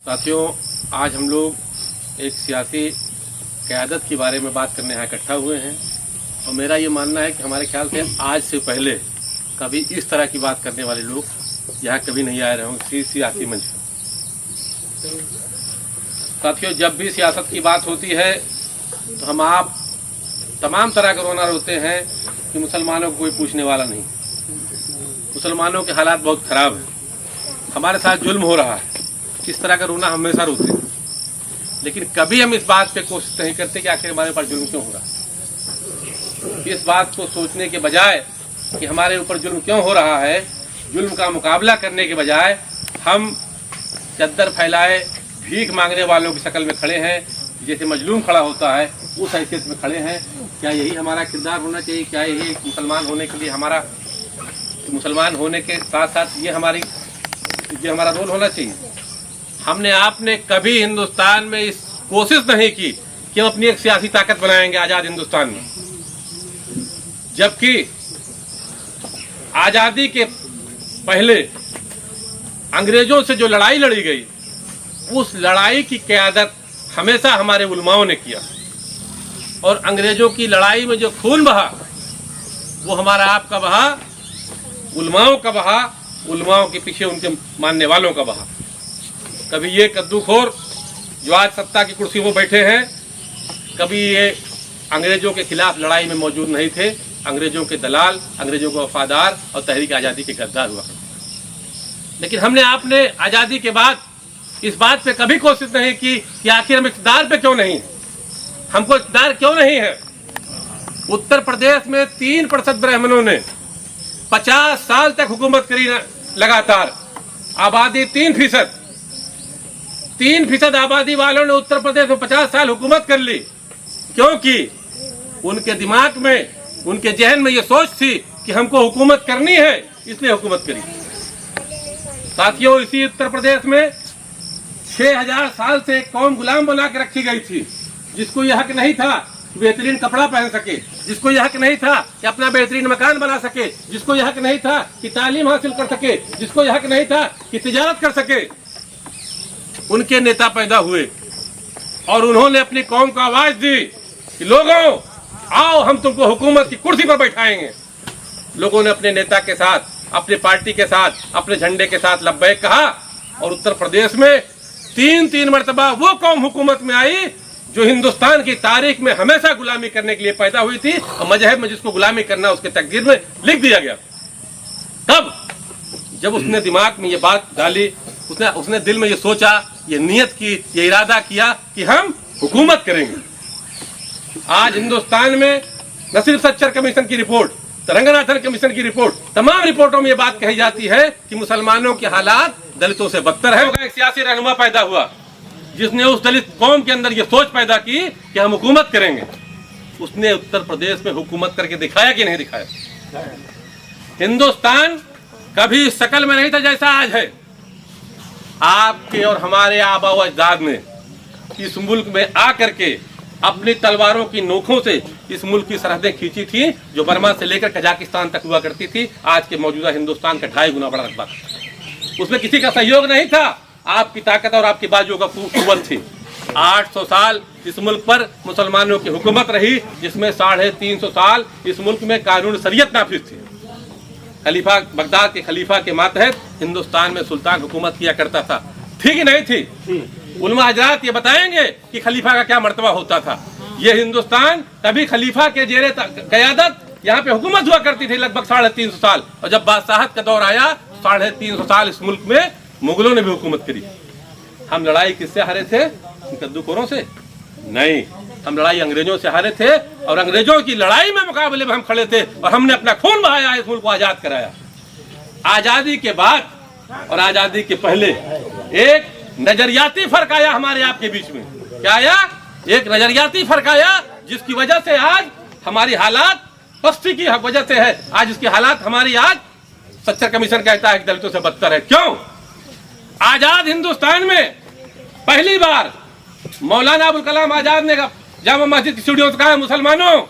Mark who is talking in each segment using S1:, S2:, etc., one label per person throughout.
S1: साथियों, आज हम लोग एक सियासी क़यादत के बारे में बात करने यहाँ इकट्ठा हुए हैं और मेरा ये मानना है कि हमारे ख्याल से आज से पहले कभी इस तरह की बात करने वाले लोग यहाँ कभी नहीं आए रहे होंगे सियासी मंच पर। साथियों, जब भी सियासत की बात होती है तो हम आप तमाम तरह का रोना रोते हैं कि मुसलमानों को कोई पूछने वाला नहीं, मुसलमानों के हालात बहुत ख़राब हैं, हमारे साथ जुल्म हो रहा है। इस तरह का रोना हमेशा रोते हैं, लेकिन कभी हम इस बात पे कोशिश नहीं करते कि आखिर हमारे ऊपर जुल्म क्यों हो रहा है। इस बात को सोचने के बजाय कि हमारे ऊपर जुल्म क्यों हो रहा है, जुल्म का मुकाबला करने के बजाय हम चद्दर फैलाए भीख मांगने वालों की शक्ल में खड़े हैं। जैसे मजलूम खड़ा होता है उस हैसियत में खड़े हैं। क्या यही हमारा किरदार होना चाहिए? क्या यही मुसलमान होने के लिए हमारा, मुसलमान होने के साथ साथ ये हमारा रोल होना चाहिए? हमने आपने कभी हिंदुस्तान में इस कोशिश नहीं की कि हम अपनी एक सियासी ताकत बनाएंगे आज़ाद हिंदुस्तान में, जबकि आज़ादी के पहले अंग्रेजों से जो लड़ाई लड़ी गई, उस लड़ाई की क़यादत हमेशा हमारे उलमाओं ने किया और अंग्रेजों की लड़ाई में जो खून बहा वो हमारा आपका बहा, उलमाओं का बहा, उलमाओं के पीछे उनके मानने वालों का बहा। कभी ये कद्दूखोर जो आज सत्ता की कुर्सी पर बैठे हैं, कभी ये अंग्रेजों के खिलाफ लड़ाई में मौजूद नहीं थे। अंग्रेजों के दलाल, अंग्रेजों के वफादार और तहरीक आज़ादी के गद्दार हुआ। लेकिन हमने आपने आज़ादी के बाद इस बात पे कभी कोशिश नहीं की कि आखिर हम इक़्तिदार पे क्यों नहीं, हमको इक़्तिदार क्यों नहीं है। उत्तर प्रदेश में 3% ब्राह्मणों ने 50 साल तक हुकूमत करी लगातार। आबादी 3% आबादी वालों ने उत्तर प्रदेश में 50 साल हुकूमत कर ली, क्योंकि उनके दिमाग में, उनके जहन में ये सोच थी कि हमको हुकूमत करनी है, इसलिए हुकूमत करी। साथियों, इसी उत्तर प्रदेश में 6000 साल से एक कौम गुलाम बना के रखी गई थी, जिसको यह हक नहीं था कि बेहतरीन कपड़ा पहन सके, जिसको यह हक नहीं था कि अपना बेहतरीन मकान बना सके, जिसको यह हक नहीं था कि तालीम हासिल कर सके, जिसको यह हक नहीं था कि तिजारत कर सके। उनके नेता पैदा हुए और उन्होंने अपनी कौम को आवाज दी कि लोगों आओ, हम तुमको हुकूमत की कुर्सी पर बैठाएंगे। लोगों ने अपने नेता के साथ, अपने पार्टी के साथ, अपने झंडे के साथ लब्बैक कहा और उत्तर प्रदेश में 3 मरतबा वो कौम हुकूमत में आई जो हिंदुस्तान की तारीख में हमेशा गुलामी करने के लिए पैदा हुई थी और मजहब में जिसको गुलामी करना उसके तकदीर में लिख दिया गया। तब जब उसने दिमाग में ये बात डाली, उसने दिल में ये सोचा, ये नियत की, ये इरादा किया कि हम हुकूमत करेंगे। आज हिंदुस्तान में न सिर्फ सच्चर कमीशन की रिपोर्ट, रंगनाथन कमीशन की रिपोर्ट, तमाम रिपोर्टों में ये बात कही जाती है कि मुसलमानों के हालात दलितों से बदतर है। एक सियासी रहनुमा पैदा हुआ जिसने उस दलित कौम के अंदर ये सोच पैदा की कि हम हुकूमत करेंगे। उसने उत्तर प्रदेश में हुकूमत करके दिखाया कि नहीं दिखाया? हिंदुस्तान कभी इस शक्ल में नहीं था जैसा आज है। आपके और हमारे आबा व अजदाद ने इस मुल्क में आकर के अपनी तलवारों की नोकों से इस मुल्क की सरहदें खींची थी, जो बर्मा से लेकर कजाकिस्तान तक हुआ करती थी। आज के मौजूदा हिंदुस्तान का 2.5 गुना बड़ा रकबा था। उसमें किसी का सहयोग नहीं था, आपकी ताकत और आपकी बाजुओं का कुव्वत थी। 800 साल इस मुल्क पर मुसलमानों की हुकूमत रही, जिसमें 350 साल इस मुल्क में कानून शरीयत नाफिज थी। खलीफा, बगदाद के खलीफा के मातहत हिंदुस्तान में सुल्तान हुकूमत किया करता था। ठीक ही नहीं थी? उलमा हजरात ये बताएंगे कि खलीफा का क्या मर्तबा होता था। ये हिंदुस्तान तभी खलीफा के जेरे क़यादत यहाँ पे हुकूमत हुआ करती थी लगभग 350 साल, और जब बादशाहत का दौर आया 350 साल इस मुल्क में मुगलों ने भी हुकूमत करी। हम लड़ाई किससे हारे थे? कद्दूखोरों से नहीं, हम लड़ाई अंग्रेजों से हारे थे और अंग्रेजों की लड़ाई में मुकाबले में हम खड़े थे और हमने अपना खून बहाया, इस मुल्क को आजाद कराया। आजादी के बाद और आजादी के पहले एक नजरियाती फर्क आया हमारे आपके बीच में। क्या आया? एक नजरियाती फर्क आया, जिसकी वजह से आज हमारी हालात पस्ती की वजह से है। आज इसकी हालात हमारी, आज सच्चर कमीशन कहता है कि दलितों से बदतर है। क्यों? आजाद हिंदुस्तान में पहली बार मौलाना अबुल कलाम आजाद ने जामा मस्जिद की सीढ़ियों से कहा, मुसलमानों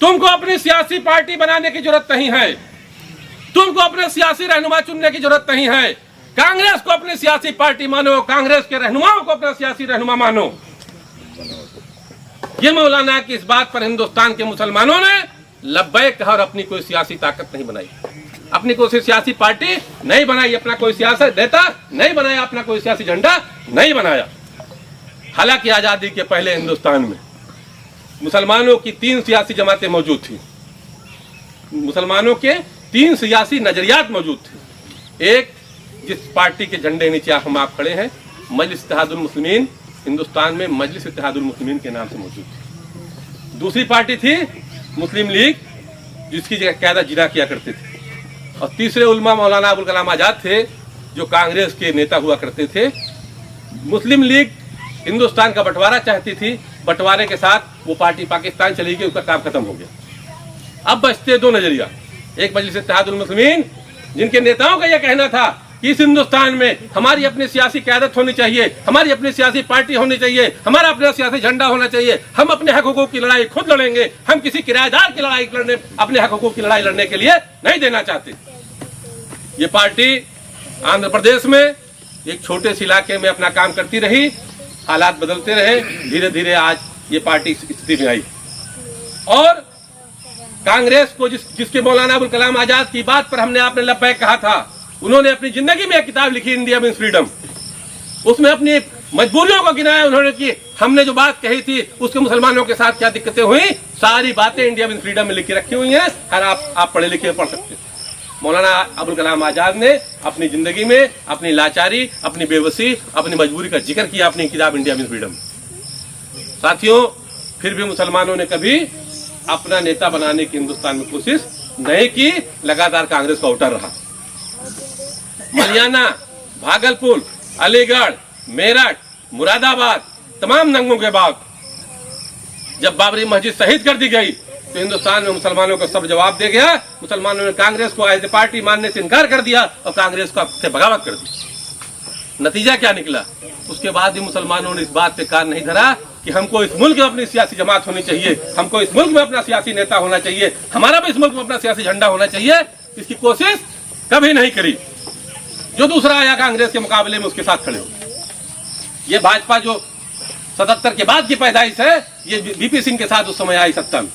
S1: तुमको अपनी सियासी पार्टी बनाने की जरूरत नहीं है, तुमको अपने सियासी रहनुमा चुनने की जरूरत नहीं है, कांग्रेस को अपनी सियासी पार्टी मानो, कांग्रेस के रहनुमाओं को अपना सियासी रहनुमा मानो। ये मौलाना की इस बात पर हिंदुस्तान के मुसलमानों ने लब्बैक कहा और अपनी कोई सियासी ताकत नहीं बनाई, अपनी कोई सियासी पार्टी नहीं बनाई, अपना कोई सियासी नेता नहीं बनाया, अपना कोई सियासी झंडा नहीं बनाया। हालांकि आजादी के पहले हिंदुस्तान में मुसलमानों की 3 सियासी जमातें मौजूद थी, मुसलमानों के 3 सियासी नजरियात मौजूद थे। एक, जिस पार्टी के झंडे नीचे हम आप खड़े हैं, मजलिस इत्तेहादुल मुस्लिमीन, हिंदुस्तान में मजलिस इत्तेहादुल मुस्लिमीन के नाम से मौजूद थी। दूसरी पार्टी थी मुस्लिम लीग, जिसकी कायदा जिना किया करते थे। और तीसरे उलमा मौलाना अबुल कलाम आजाद थे, जो कांग्रेस के नेता हुआ करते थे। मुस्लिम लीग हिंदुस्तान का बंटवारा चाहती थी, बंटवारे के साथ वो पार्टी पाकिस्तान चली गई, उसका काम खत्म हो गया। अब बचते 2 नजरिया, एक मजलिस इत्तेहादुल मुस्लिमीन, जिनके नेताओं का यह कहना था कि इस हिंदुस्तान में हमारी अपनी सियासी क़यादत होनी चाहिए, हमारी अपनी सियासी पार्टी होनी चाहिए, हमारा अपना सियासी झंडा होना चाहिए, हम अपने हक हुकूक की लड़ाई खुद लड़ेंगे, हम किसी किराएदार की लड़ाई लड़ने, अपने हक हुकूक की लड़ाई लड़ने के लिए नहीं देना चाहते। ये पार्टी आंध्र प्रदेश में एक छोटे से इलाके में अपना काम करती रही, हालात बदलते रहे, धीरे धीरे आज ये पार्टी इस स्थिति में आई। और कांग्रेस को जिसके मौलाना अबुल कलाम आजाद की बात पर हमने आपने लब्बैक कहा था, उन्होंने अपनी जिंदगी में एक किताब लिखी, इंडिया मीन्स फ्रीडम। उसमें अपनी मजबूरियों को गिनाया उन्होंने कि हमने जो बात कही थी उसके मुसलमानों के साथ क्या दिक्कतें हुई, सारी बातें इंडिया मीन्स फ्रीडम में लिख के रखी हुई हैं, और आप पढ़े लिखे पढ़ सकते हैं। मौलाना अबुल कलाम आजाद ने अपनी जिंदगी में अपनी लाचारी, अपनी बेबसी, अपनी मजबूरी का जिक्र किया अपनी किताब इंडिया मीन्स फ्रीडम। साथियों, फिर भी मुसलमानों ने कभी अपना नेता बनाने की हिंदुस्तान में कोशिश नहीं की, लगातार कांग्रेस का उतर रहा। मलियाना, भागलपुर, अलीगढ़, मेरठ, मुरादाबाद, तमाम दंगों के बाद जब बाबरी मस्जिद शहीद कर दी गई तो हिंदुस्तान में मुसलमानों को सब जवाब दे गया। मुसलमानों ने कांग्रेस को एज ए पार्टी मानने से इनकार कर दिया और कांग्रेस को से बगावत कर दी। नतीजा क्या निकला? उसके बाद भी मुसलमानों ने इस बात पे कान नहीं धरा कि हमको इस मुल्क में अपनी सियासी जमात होनी चाहिए, हमको इस मुल्क में अपना सियासी नेता होना चाहिए, हमारा भी इस मुल्क में अपना सियासी झंडा होना चाहिए। इसकी कोशिश कभी नहीं करी। जो दूसरा आया कांग्रेस के मुकाबले में उसके साथ खड़े हो। ये भाजपा जो 77 के बाद की पैदाइश है, ये वीपी सिंह के साथ उस समय आई सत्ता में,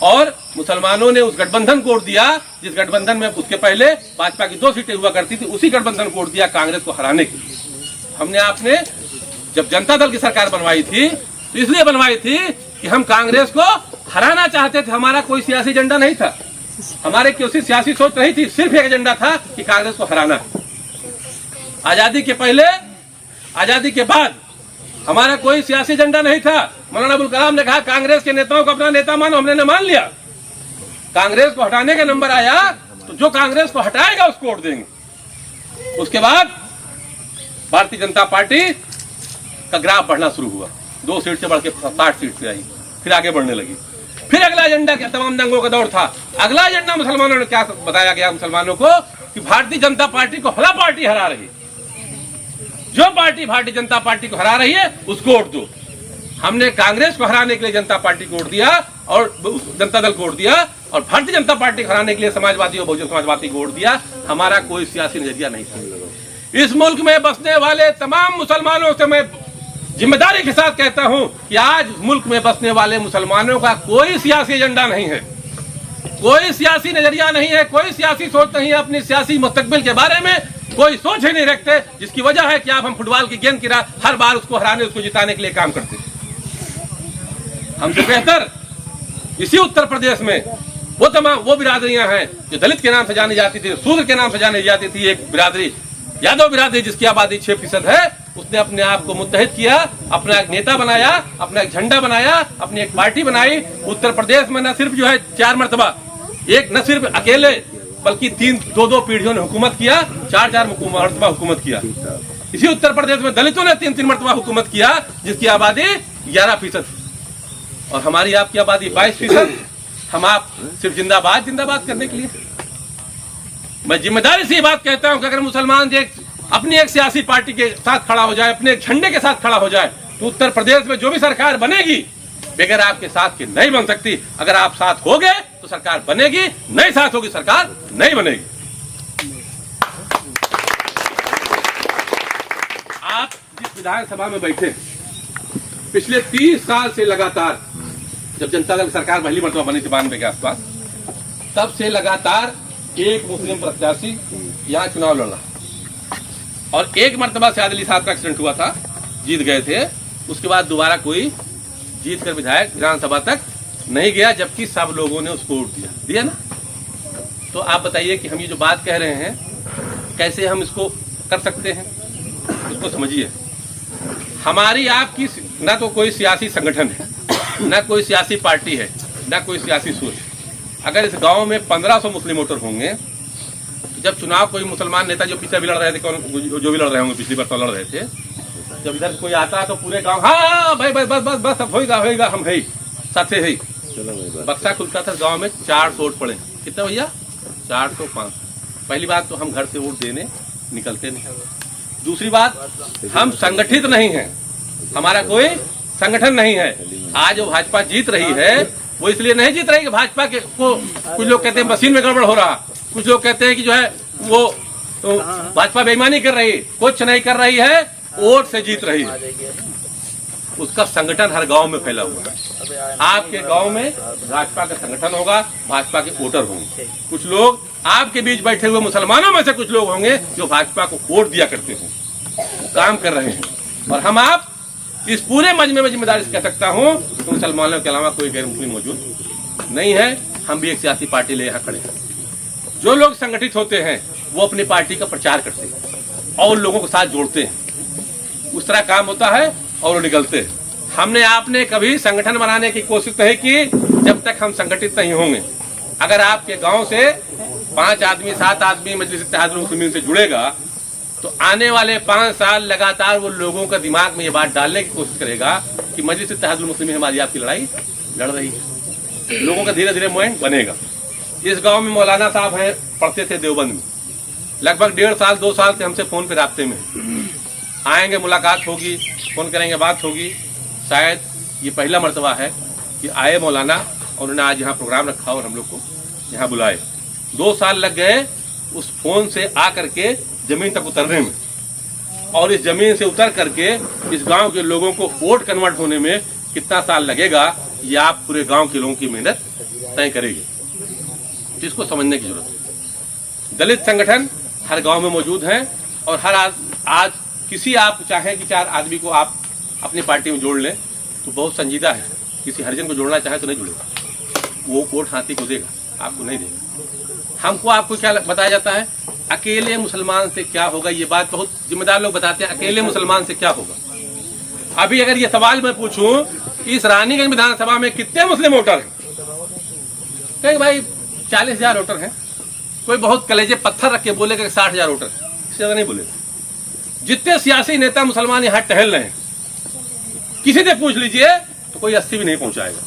S1: और मुसलमानों ने उस गठबंधन को वोट दिया जिस गठबंधन में उसके पहले भाजपा की 2 सीटें हुआ करती थी, उसी गठबंधन को वोट दिया कांग्रेस को हराने के लिए। हमने आपने जब जनता दल की सरकार बनवाई थी तो इसलिए बनवाई थी कि हम कांग्रेस को हराना चाहते थे। हमारा कोई सियासी एजेंडा नहीं था, हमारे किसी सियासी सोच नहीं थी, सिर्फ एक एजेंडा था कि कांग्रेस को हराना। आजादी के पहले, आजादी के बाद हमारा कोई सियासी एजेंडा नहीं था। मौलाना अबुल कलाम ने कहा कांग्रेस के नेताओं को अपना नेता मानो, हमने मान लिया। कांग्रेस को हटाने का नंबर आया तो जो कांग्रेस को हटाएगा उसको वोट देंगे। उसके बाद भारतीय जनता पार्टी का ग्राफ बढ़ना शुरू हुआ, 2 सीट से बढ़ के 60 सीट से आई, फिर आगे बढ़ने लगी। फिर अगला एजेंडा क्या, तमाम दंगों का दौर था। अगला एजेंडा मुसलमानों ने क्या बताया गया मुसलमानों को कि भारतीय जनता पार्टी को फला पार्टी हरा रही, जो पार्टी भारतीय जनता पार्टी को हरा रही है उसको वोट दो। हमने कांग्रेस को हराने के लिए जनता पार्टी को वोट दिया और जनता दल को वोट दिया, और भारतीय जनता पार्टी को हराने के लिए समाजवादी और बहुजन समाजवादी को वोट दिया। हमारा कोई सियासी नजरिया नहीं था। इस मुल्क में बसने वाले तमाम मुसलमानों से मैं जिम्मेदारी के साथ कहता हूं कि आज मुल्क में बसने वाले मुसलमानों का कोई सियासी एजेंडा नहीं है, कोई सियासी नजरिया नहीं है, कोई सियासी सोच नहीं है, अपनी सियासी मुस्तकबिल के बारे में कोई सोच ही नहीं रखते। जिसकी वजह है कि आप हम फुटबॉल की गेंद की हर बार उसको हराने, उसको जिताने के लिए काम करते। हमसे बेहतर इसी उत्तर प्रदेश में वो तमाम वो बिरादरियां हैं जो दलित के नाम से जानी जाती थी, शूद्र के नाम से जानी जाती थी। एक बिरादरी यादव बिरादरी जिसकी आबादी 6% है, उसने अपने आप को मुत्तहिद किया, अपना एक नेता बनाया, अपना एक झंडा बनाया, अपनी एक पार्टी बनाई। उत्तर प्रदेश में न सिर्फ जो है 4 मरतबा, एक न सिर्फ अकेले बल्कि 2 पीढ़ियों ने हुकूमत किया, 4 मरतबा हुकूमत किया। इसी उत्तर प्रदेश में दलितों ने 3 मरतबा हुकूमत किया, जिसकी आबादी 11% और हमारी आपकी आबादी 22%। हम आप सिर्फ जिंदाबाद जिंदाबाद करने के लिए। मैं जिम्मेदारी से ये बात कहता हूं कि अगर मुसलमान अपनी एक सियासी पार्टी के साथ खड़ा हो जाए, अपने एक झंडे के साथ खड़ा हो जाए, तो उत्तर प्रदेश में जो भी सरकार बनेगी बगैर आपके साथ के नहीं बन सकती। अगर आप साथ हो गए तो सरकार बनेगी, नहीं साथ होगी सरकार नहीं बनेगी। जिस विधानसभा में बैठे पिछले 30 साल से लगातार, जब जनता दल सरकार पहली मरतबा बनी थी 92 के आसपास, तब से लगातार एक मुस्लिम प्रत्याशी यहाँ चुनाव लड़ रहा और एक मरतबा से आदिल साहब का एक्सीडेंट हुआ था, जीत गए थे। उसके बाद दोबारा कोई जीत कर विधायक विधानसभा तक नहीं गया, जबकि सब लोगों ने उसको वोट दिया ना। तो आप बताइए कि हम ये जो बात कह रहे हैं कैसे हम इसको कर सकते हैं, इसको समझिए। हमारी आपकी ना तो कोई सियासी संगठन है, ना कोई सियासी पार्टी है, ना कोई सियासी सोच। अगर इस गांव में 1500 मुस्लिम वोटर होंगे, जब चुनाव कोई मुसलमान नेता जो पीछे भी लड़ रहे थे, जो भी लड़ रहे होंगे, पिछली बार तो लड़ रहे थे, जब इधर कोई आता है तो पूरे गांव हाँ भाई बस बस बस अब होएगा हम है साथे है। बक्सा खुलता था गांव में 400 वोट पड़े। कितना भैया? 405। पहली बात तो हम घर से वोट देने निकलते नहीं। दूसरी बात, हम संगठित नहीं हैं, हमारा कोई संगठन नहीं है। आज जो भाजपा जीत रही है वो इसलिए नहीं जीत रही कि भाजपा के को कुछ लोग कहते हैं मशीन में गड़बड़ हो रहा, कुछ लोग कहते हैं कि जो है वो तो भाजपा बेईमानी कर रही, कुछ नहीं कर रही है, वोट से जीत रही है। उसका संगठन हर गांव में फैला हुआ है। आपके गांव में भाजपा का संगठन होगा, भाजपा के वोटर होंगे। कुछ लोग आपके बीच बैठे हुए मुसलमानों में से कुछ लोग होंगे जो भाजपा को वोट दिया करते हैं, काम कर रहे हैं। और हम आप इस पूरे मजमे में जिम्मेदारी से कह सकता हूं कि मुसलमानों के अलावा कोई गैर मुस्लिम मौजूद नहीं है। हम भी एक सियासी पार्टी ले यहाँ खड़े हैं। जो लोग संगठित होते हैं वो अपनी पार्टी का प्रचार करते हैं और लोगों के साथ जोड़ते हैं, उस तरह काम होता है और वो निकलते हैं। हमने आपने कभी संगठन बनाने की कोशिश नहीं की जब तक हम संगठित नहीं होंगे। अगर आपके गांव से 5 आदमी 7 आदमी मजलिस इत्तेहादुल मुस्लिमीन से जुड़ेगा तो आने वाले 5 साल लगातार वो लोगों का दिमाग में ये बात डालने की कोशिश करेगा कि मजलिस इत्तेहादुल मुस्लिमीन हमारी आपकी लड़ाई लड़ रही है। लोगों का धीरे धीरे माइंड बनेगा। इस गांव में मौलाना साहब हैं, पढ़ते थे देवबंद में, लगभग 1.5 साल 2 साल से हमसे फोन पे राब्ते में, आएंगे मुलाकात होगी, फोन करेंगे, बात होगी। शायद ये पहला मर्तबा है कि आए मौलाना और उन्होंने आज यहाँ प्रोग्राम रखा और हम लोग को यहाँ बुलाए। 2 साल लग गए उस फोन से आ करके जमीन तक उतरने में, और इस जमीन से उतर करके इस गांव के लोगों को वोट कन्वर्ट होने में कितना साल लगेगा ये आप पूरे गांव के लोगों की मेहनत तय करेगी, जिसको समझने की जरूरत है। दलित संगठन हर गांव में मौजूद हैं और हर आज किसी आप चाहें कि 4 आदमी को आप अपनी पार्टी में जोड़ लें तो बहुत संजीदा है। किसी हरिजन को जोड़ना चाहे तो नहीं जुड़ेगा, वो वोट हाथी को देगा, आपको नहीं देगा। हमको आपको क्या बताया जाता है, अकेले मुसलमान से क्या होगा। ये बात बहुत जिम्मेदार लोग बताते हैं, अकेले मुसलमान से क्या होगा। अभी अगर ये सवाल मैं पूछूं इस रानीगंज विधानसभा में कितने मुस्लिम वोटर हैं, कहीं भाई 40,000 वोटर हैं। कोई बहुत कलेजे पत्थर रख के बोलेगा 60,000 वोटर, इससे ज्यादा नहीं बोलेगा। जितने सियासी नेता मुसलमान यहाँ टहल रहे हैं, किसी से पूछ लीजिए तो कोई 80 भी नहीं पहुंचाएगा।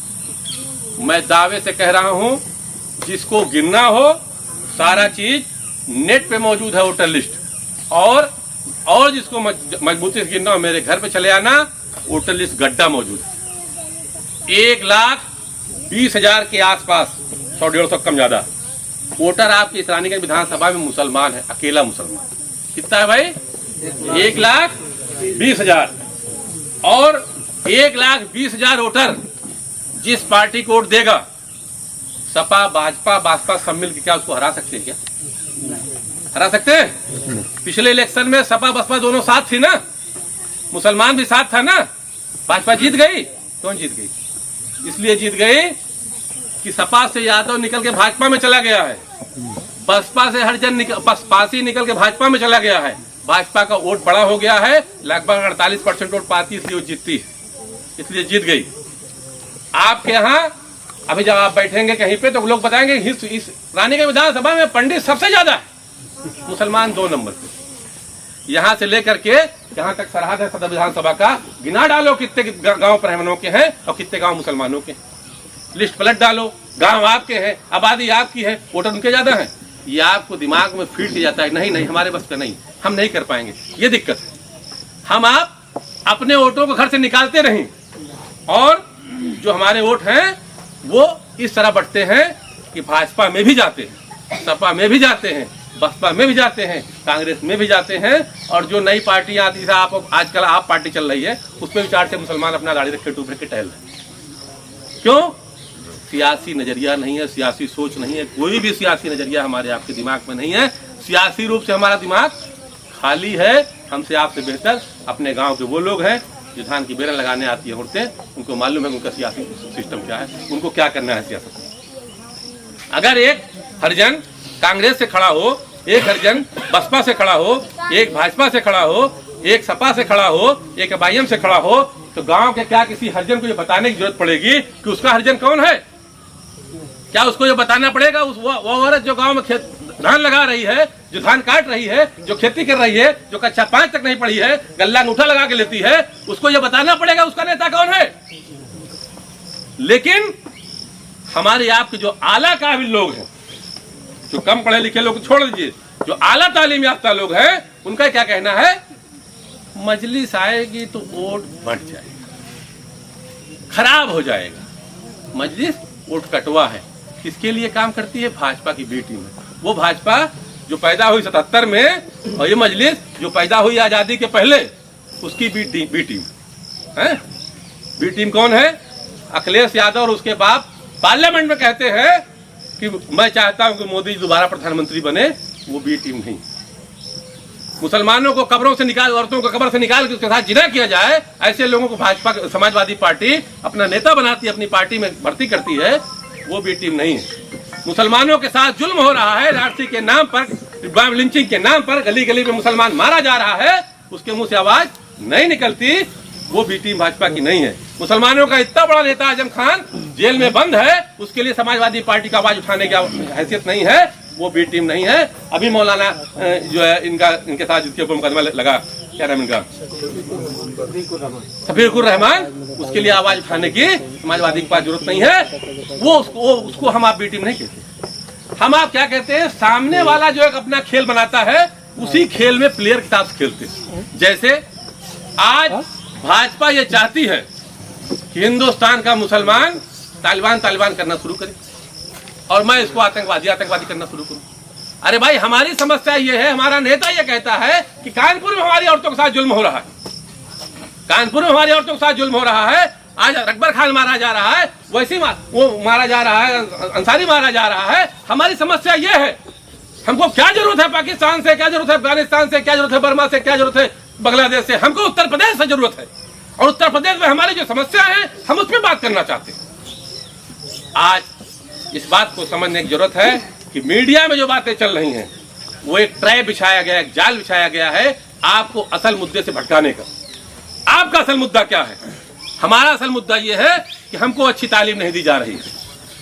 S1: मैं दावे से कह रहा हूं, जिसको गिनना हो सारा चीज नेट पे मौजूद है, वोटर लिस्ट, और जिसको मजबूती से गिनना हो मेरे घर पे चले आना, वोटर लिस्ट गड्ढा मौजूद है। 1,20,000 के आसपास, 100-150 कम ज्यादा वोटर आपकी इस रानीगंज विधानसभा में मुसलमान है, अकेला मुसलमान। कितना है भाई? 1,20,000। और 1,20,000 वोटर जिस पार्टी को वोट देगा, सपा भाजपा बासपा सब मिल के क्या उसको हरा सकते हैं? क्या हरा सकते हैं? पिछले इलेक्शन में सपा बसपा दोनों साथ थी ना, मुसलमान भी साथ था ना। भाजपा जीत गई। कौन जीत गई? इसलिए जीत गई कि सपा से यादव निकल के भाजपा में चला गया है, बसपा से हरिजन पासी निकल के भाजपा में चला गया है। भाजपा का वोट बड़ा हो गया है, लगभग 48% वोट पाती, इसलिए वो जीतती है, इसलिए जीत गई। आपके यहाँ अभी जब आप बैठेंगे कहीं पे तो लोग बताएंगे इस रानीगंज विधानसभा में पंडित सबसे ज्यादा है, मुसलमान 2 नंबर पे। यहाँ से लेकर के जहाँ तक सरहद है सदर विधानसभा का, गिना डालो कितने गांव ब्राह्मणों के हैं और कितने गांव मुसलमानों के। लिस्ट पलट डालो, गांव आपके हैं, आबादी आपकी है, वोटर उनके ज्यादा है। ये आपको दिमाग में फीट जाता है, नहीं हमारे बस का नहीं, हम नहीं कर पाएंगे। ये दिक्कत है। हम आप अपने वोटों को घर से निकालते रहें और जो हमारे वोट हैं वो इस तरह बढ़ते हैं कि भाजपा में भी जाते हैं, सपा में भी जाते हैं, बसपा में भी जाते हैं, कांग्रेस में भी जाते हैं, और जो नई पार्टियां आती है, आप आजकल आप पार्टी चल रही है, उसमें भी 4 मुसलमान अपना गाड़ी रखे टूब रखे टहल रहे हैं। क्यों? सियासी नजरिया नहीं है, सियासी सोच नहीं है, कोई भी सियासी नजरिया हमारे आपके दिमाग में नहीं है। सियासी रूप से हमारा दिमाग खाली है। हमसे आपसे बेहतर अपने गांव के वो लोग हैं जो धान की बेरन लगाने आती है औरतें, उनको मालूम है उनका सियासी सिस्टम क्या है, उनको क्या करना है सियासत में। अगर एक हरिजन कांग्रेस से खड़ा हो, एक हरिजन बसपा से खड़ा हो, एक भाजपा से खड़ा हो, एक सपा से खड़ा हो, एक एमआईएम से खड़ा हो, तो गांव के क्या किसी हरिजन को ये बताने की जरूरत पड़ेगी कि उसका हरिजन कौन है? क्या उसको ये बताना पड़ेगा? वो औरत जो गांव में धान लगा रही है, जो धान काट रही है, जो खेती कर रही है, जो कक्षा 5 तक नहीं पढ़ी है, गल्ला अंगूठा लगा के लेती है, उसको ये बताना पड़ेगा उसका नेता कौन है? लेकिन हमारे आपके जो आला काबिल लोग हैं, जो कम पढ़े लिखे लोग छोड़ दीजिए, जो आला तालीम याफ्ता लोग हैं, उनका क्या कहना है? मजलिस आएगी तो वोट बढ़ जाएगा, खराब हो जाएगा। मजलिस वोट कटवा है, किसके लिए काम करती है? भाजपा की बी टीम है। वो भाजपा जो पैदा हुई 77 में, और ये मजलिस जो पैदा हुई आजादी के पहले, उसकी बी टीम है। बी टीम कौन है? अखिलेश यादव और उसके बाप पार्लियामेंट में कहते हैं कि मैं चाहता हूं कि मोदी दोबारा प्रधानमंत्री बने। वो बी टीम नहीं। मुसलमानों को कब्रों से निकाल, औरतों को कब्र से निकाल के उसके साथ जिना किया जाए, ऐसे लोगों को भाजपा समाजवादी पार्टी अपना नेता बनाती है, अपनी पार्टी में भर्ती करती है। वो बी टीम नहीं है। मुसलमानों के साथ जुल्म हो रहा है, राष्ट्रीय के नाम पर, लिंचिंग के नाम पर गली गली में मुसलमान मारा जा रहा है, उसके मुंह से आवाज नहीं निकलती। वो बी टीम भाजपा की नहीं है। मुसलमानों का इतना बड़ा नेता आजम खान जेल में बंद है, उसके लिए समाजवादी पार्टी का आवाज उठाने की हैसियत नहीं है। वो बी टीम नहीं है। अभी मौलाना जो है इनके साथ जिसके ऊपर मुकदमा लगा, क्या नाम इनका, सफीकुर रहमान, उसके लिए आवाज उठाने की समाजवादी के पास जरूरत नहीं है। वो उसको हम आप बी टीम नहीं कहते। हम आप क्या कहते हैं? सामने वाला जो एक अपना खेल बनाता है, उसी खेल में प्लेयर के साथ खेलते हैं। जैसे आज भाजपा ये चाहती है कि हिंदुस्तान का मुसलमान तालिबान करना शुरू करे, और मैं इसको आतंकवादी करना शुरू करूं। अरे भाई, हमारी समस्या ये है, हमारा नेता ये कहता है कि कानपुर में हमारी औरतों के साथ जुल्म हो रहा है, कानपुर में हमारी औरतों के साथ जुल्म हो रहा है। आज अकबर खान मारा जा रहा है, वैसे वो मारा जा रहा है, अंसारी मारा जा रहा है। हमारी समस्या ये है, हमको क्या जरूरत है पाकिस्तान से, क्या जरूरत है अफगानिस्तान से, क्या जरूरत है बर्मा से, क्या जरूरत है बांग्लादेश से? हमको उत्तर प्रदेश से जरूरत है, और उत्तर प्रदेश में हमारी जो समस्या है, हम उस पर बात करना चाहते हैं। आज इस बात को समझने की जरूरत है कि मीडिया में जो बातें चल रही हैं, वो एक ट्रैप बिछाया गया, एक जाल बिछाया गया है आपको असल मुद्दे से भटकाने का। आपका असल मुद्दा क्या है? हमारा असल मुद्दा ये है कि हमको अच्छी तालीम नहीं दी जा रही है।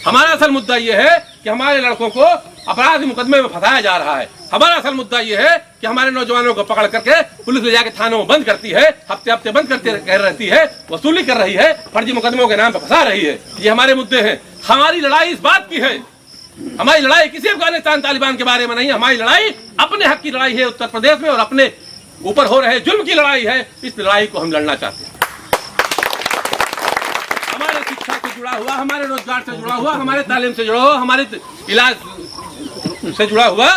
S1: हमारा असल मुद्दा ये है कि हमारे लड़कों को अपराध मुकदमे में फंसाया जा रहा है। हमारा असल मुद्दा ये है कि हमारे नौजवानों को पकड़ करके पुलिस ले जाके थानों में बंद करती है, हफ्ते हफ्ते बंद करते कर रहती है, वसूली कर रही है, फर्जी मुकदमों के नाम पर फंसा रही है। ये हमारे मुद्दे हैं। हमारी लड़ाई इस बात की है, हमारी लड़ाई किसी अफगानिस्तान तालिबान के बारे में नहीं है। हमारी लड़ाई अपने हक की लड़ाई है उत्तर प्रदेश में, और अपने ऊपर हो रहे जुल्म की लड़ाई है। इस लड़ाई को हम लड़ना चाहते हैं। हमारे शिक्षा से जुड़ा हुआ, हमारे रोजगार से जुड़ा हुआ, हमारे तालीम से जुड़ा हुआ, हमारे इलाज से जुड़ा हुआ,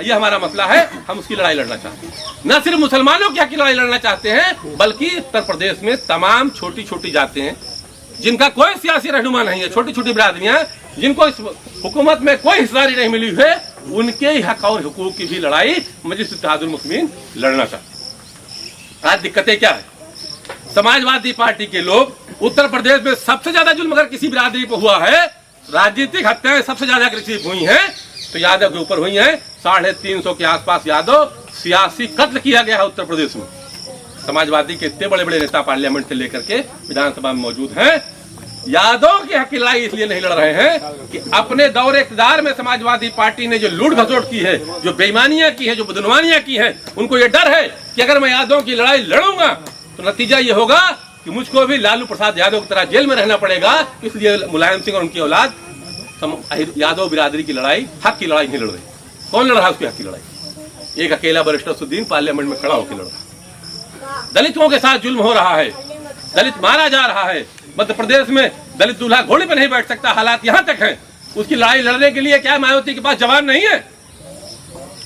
S1: ये हमारा मसला है। हम उसकी लड़ाई लड़ना चाहते हैं। न सिर्फ मुसलमानों की हक की लड़ाई लड़ना चाहते हैं, बल्कि उत्तर प्रदेश में तमाम छोटी छोटी जातें हैं जिनका कोई सियासी रहनुमा नहीं है, छोटी छोटी बिरादरियां जिनको इस हुकूमत में कोई हिस्सेदारी नहीं मिली है, उनके ही हक और हुकूक की भी लड़ाई मजलिस इत्तेहादुल मुस्लिमीन लड़ना चाहते हैं। आज दिक्कतें क्या है? समाजवादी पार्टी के लोग उत्तर प्रदेश में सबसे ज्यादा जुल्म अगर किसी बिरादरी पर हुआ है, राजनीतिक हत्याएं सबसे ज्यादा किसी हुई हैं, तो यादव के ऊपर हुई हैं। 350 के आसपास यादव सियासी कत्ल किया गया है उत्तर प्रदेश में। समाजवादी के इतने बड़े बड़े नेता पार्लियामेंट से लेकर के विधानसभा में मौजूद हैं। यादव की हक की लड़ाई इसलिए नहीं लड़ रहे हैं कि अपने दौरे इक़्तिदार में समाजवादी पार्टी ने जो लूट घसोट की है, जो बेईमानियां की है, जो बदनवानियां की है, उनको ये डर है कि अगर मैं यादव की लड़ाई लड़ूंगा तो नतीजा ये होगा कि मुझको भी लालू प्रसाद यादव की तरह जेल में रहना पड़ेगा। इसलिए मुलायम सिंह और उनकी औलाद यादव बिरादरी की लड़ाई, हक की लड़ाई नहीं लड़ रही। कौन लड़ रहा है उसकी हक की लड़ाई? एक अकेला बैरिस्टर असदुद्दीन पार्लियामेंट में खड़ा होकर लड़ रहा। दलितों के साथ जुल्म हो रहा है, दलित मारा जा रहा है। मध्य प्रदेश में दलित दूल्हा घोड़े पर नहीं बैठ सकता, हालात यहाँ तक हैं। उसकी लड़ाई लड़ने के लिए क्या मायावती के पास जवान नहीं है?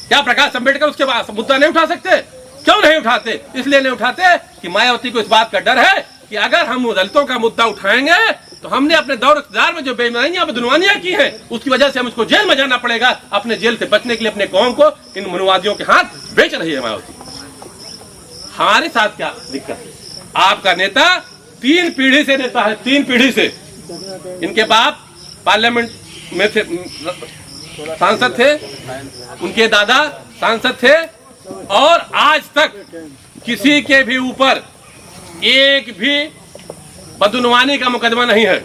S1: क्या प्रकाश अंबेडकर उसके बाद मुद्दा नहीं उठा सकते? क्यों नहीं उठाते? इसलिए नहीं उठाते कि मायावती को इस बात का डर है कि अगर हम दलितों का मुद्दा उठाएंगे तो हमने अपने दौर इक़्तिदार में जो बेईमानियां बदनवानियां की हैं उसकी वजह से हम उसको जेल में जाना पड़ेगा। अपने जेल से बचने के लिए अपने कौम को इन मनुवादियों के हाथ बेच रही है मायावती। हमारे साथ क्या दिक्कत है? आपका नेता 3 पीढ़ी से नेता है, 3 पीढ़ी से। इनके बाप पार्लियामेंट में थे, सांसद थे, उनके दादा सांसद थे, और आज तक किसी के भी ऊपर एक भी बदनवानी का मुकदमा नहीं है।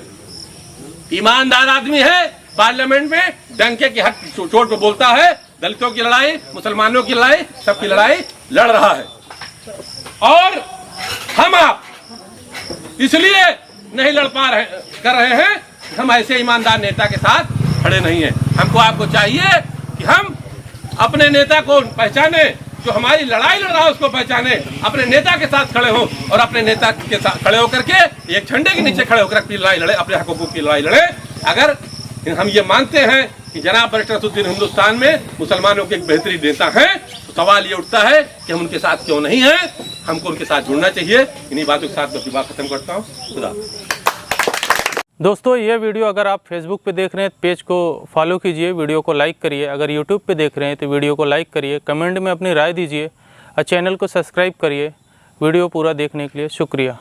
S1: ईमानदार आदमी है, पार्लियामेंट में डंके के हक चोट पे बोलता है, दलितों की लड़ाई, मुसलमानों की लड़ाई, सबकी लड़ाई लड़ रहा है। और हम आप इसलिए नहीं लड़ कर रहे हैं, हम ऐसे ईमानदार नेता के साथ खड़े नहीं हैं। हमको आपको चाहिए कि हम अपने नेता को पहचाने, जो हमारी लड़ाई लड़ रहा है उसको पहचाने, अपने नेता के साथ खड़े हो और अपने नेता के साथ खड़े होकर के एक झंडे के नीचे खड़े होकर अपनी लड़ाई लड़े, अपने हकों की लड़ाई लड़े। अगर हम ये मानते हैं कि जनाब बैरिस्टर असदुद्दीन हिंदुस्तान में मुसलमानों के एक बेहतरीन नेता हैं, तो सवाल ये उठता है कि हम उनके साथ क्यों नहीं हैं? हमको उनके साथ जुड़ना चाहिए। इन्हीं बातों के साथ मैं अपनी बात खत्म करता हूँ। खुदा।
S2: दोस्तों, ये वीडियो अगर आप फेसबुक पे देख रहे हैं तो पेज को फॉलो कीजिए, वीडियो को लाइक करिए। अगर यूट्यूब पे देख रहे हैं तो वीडियो को लाइक करिए, कमेंट में अपनी राय दीजिए और चैनल को सब्सक्राइब करिए। वीडियो पूरा देखने के लिए शुक्रिया।